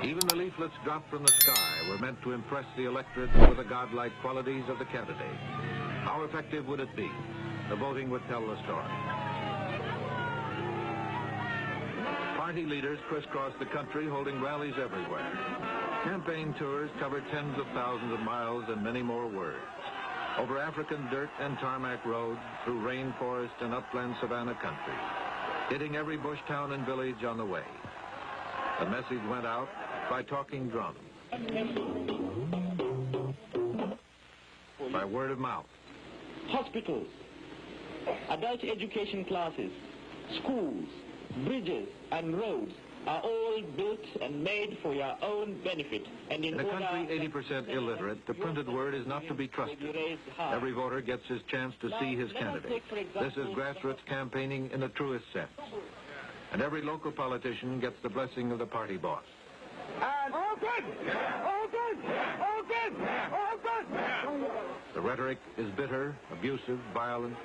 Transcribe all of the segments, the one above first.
Even the leaflets dropped from the sky were meant to impress the electorate with the godlike qualities of the candidate. How effective would it be? The voting would tell the story. Party leaders crisscrossed the country holding rallies everywhere. Campaign tours covered tens of thousands of miles and many more words. Over African dirt and tarmac roads, through rainforest and upland savanna country, hitting every bush town and village on the way. The message went out by talking drum, by word of mouth. Hospitals, adult education classes, schools, bridges and roads are all built and made for your own benefit. And in a country 80% illiterate, the printed word is not to be trusted. Every voter gets his chance to see his candidate. This is grassroots campaigning in the truest sense. And every local politician gets the blessing of the party boss. And all good! All good! All good! All good! The rhetoric is bitter, abusive, violent,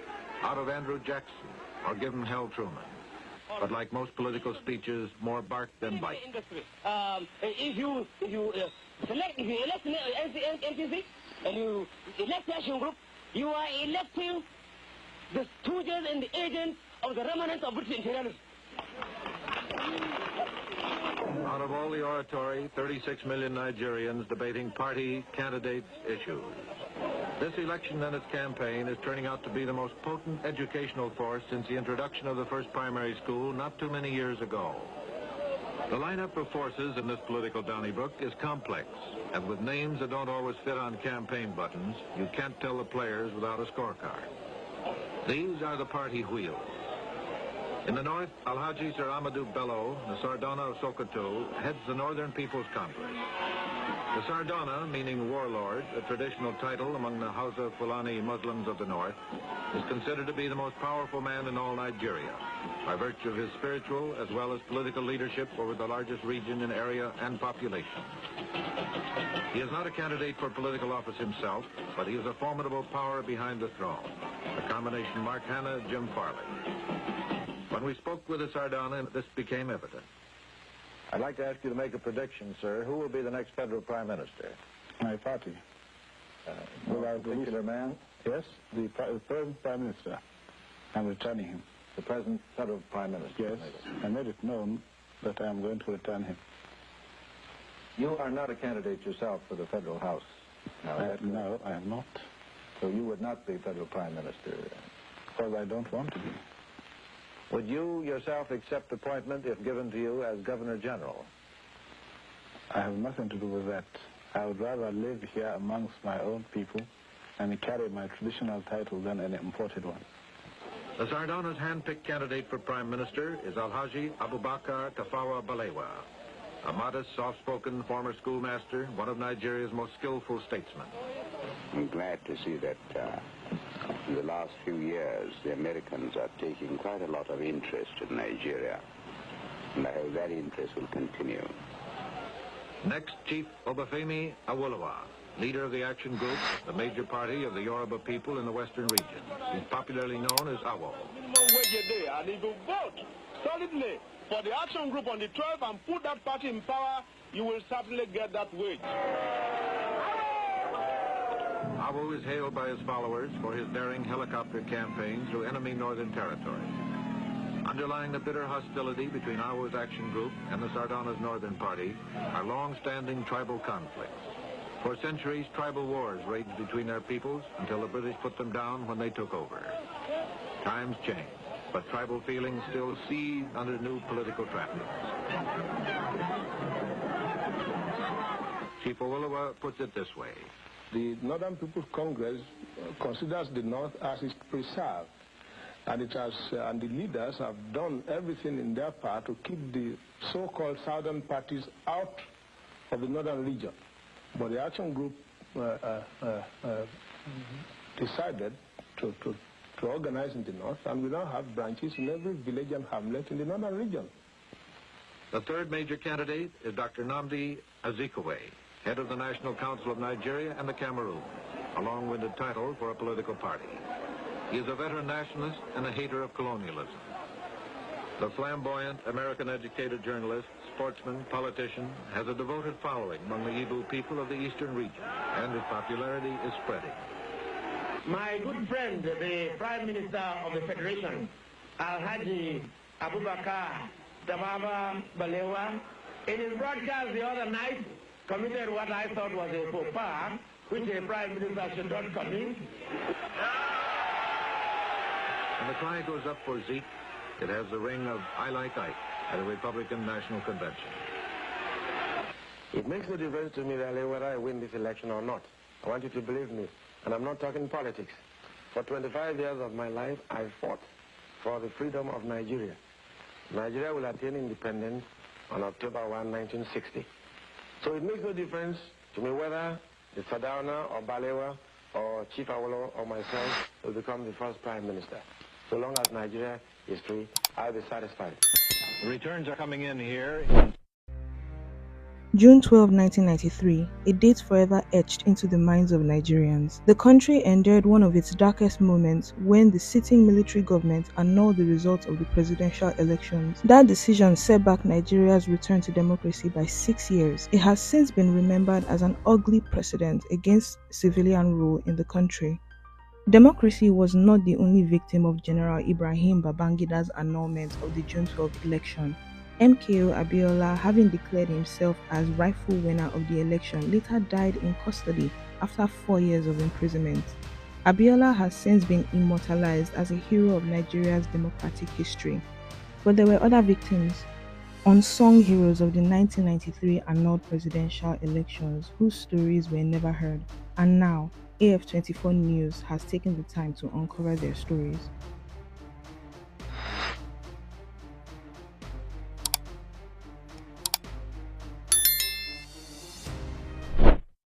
out of Andrew Jackson or give 'em Hell Truman. But like most political speeches, more bark than bite. If you elect NCC and you elect the action group, you are electing the stooges and the agents of the remnants of British imperialism. Out of all the oratory, 36 million Nigerians debating party, candidates, issues. This election and its campaign is turning out to be the most potent educational force since the introduction of the first primary school not too many years ago. The lineup of forces in this political Donnybrook is complex, and with names that don't always fit on campaign buttons, you can't tell the players without a scorecard. These are the party wheels. In the north, Alhaji Sir Amadou Bello, the Sardana of Sokoto, heads the Northern People's Congress. The Sardana, meaning warlord, a traditional title among the Hausa Fulani Muslims of the north, is considered to be the most powerful man in all Nigeria, by virtue of his spiritual as well as political leadership over the largest region in area and population. He is not a candidate for political office himself, but he is a formidable power behind the throne. The combination Mark Hanna, Jim Farley. When we spoke with the Sardana, this became evident. I'd like to ask you to make a prediction, sir. Who will be the next federal prime minister? My party. A particular man? Yes, the present prime minister. I'm returning him. The present federal prime minister? Yes, I made it known that I am going to return him. You are not a candidate yourself for the federal house? No, I am not. So you would not be federal prime minister? Because I don't want to be. Would you yourself accept appointment if given to you as Governor General? I have nothing to do with that. I would rather live here amongst my own people and carry my traditional title than an imported one. The Sardana's hand-picked candidate for Prime Minister is Alhaji Abubakar Tafawa Balewa, a modest, soft-spoken former schoolmaster, one of Nigeria's most skillful statesmen. I'm glad to see that in the last few years, the Americans are taking quite a lot of interest in Nigeria, and I hope that interest will continue. Next, Chief Obafemi Awolowo, leader of the Action Group, the major party of the Yoruba people in the western region. He's popularly known as Awo. Minimum wage a day, and if you vote solidly for the Action Group on the 12th and put that party in power, you will certainly get that wage. Awo is hailed by his followers for his daring helicopter campaign through enemy northern territories. Underlying the bitter hostility between Awo's Action Group and the Sardana's Northern Party are long-standing tribal conflicts. For centuries, tribal wars raged between their peoples until the British put them down when they took over. Times change, but tribal feelings still seethe under new political trappings. Chief Awolowo puts it this way. The Northern People's Congress considers the North as its preserve, and and the leaders have done everything in their part to keep the so-called Southern parties out of the Northern region. But the Action Group decided to organize in the North, and we now have branches in every village and hamlet in the Northern region. The third major candidate is Dr. Nnamdi Azikiwe, head of the National Council of Nigeria and the Cameroon, a long-winded title for a political party. He is a veteran nationalist and a hater of colonialism. The flamboyant, American-educated journalist, sportsman, politician has a devoted following among the Igbo people of the eastern region, and his popularity is spreading. My good friend, the Prime Minister of the Federation, Alhaji Abubakar Tafawa Balewa, in his broadcast the other night, committed what I thought was a faux pas, which a Prime Minister should not commit. When the cry goes up for Zeke, it has the ring of I Like Ike at a Republican National Convention. It makes no difference to me really whether I win this election or not. I want you to believe me, and I'm not talking politics. For 25 years of my life, I fought for the freedom of Nigeria. Nigeria will attain independence on October 1, 1960. So it makes no difference to me whether it's Sardauna or Balewa or Chief Awolowo or myself will become the first Prime Minister. So long as Nigeria is free, I'll be satisfied. The returns are coming in here. June 12, 1993, a date forever etched into the minds of Nigerians. The country endured one of its darkest moments when the sitting military government annulled the results of the presidential elections. That decision set back Nigeria's return to democracy by 6 years. It has since been remembered as an ugly precedent against civilian rule in the country. Democracy was not the only victim of General Ibrahim Babangida's annulment of the June 12 election. MKO Abiola, having declared himself as rightful winner of the election, later died in custody after 4 years of imprisonment. Abiola has since been immortalized as a hero of Nigeria's democratic history. But there were other victims, unsung heroes of the 1993 annulled presidential elections whose stories were never heard. And now, AF24 News has taken the time to uncover their stories.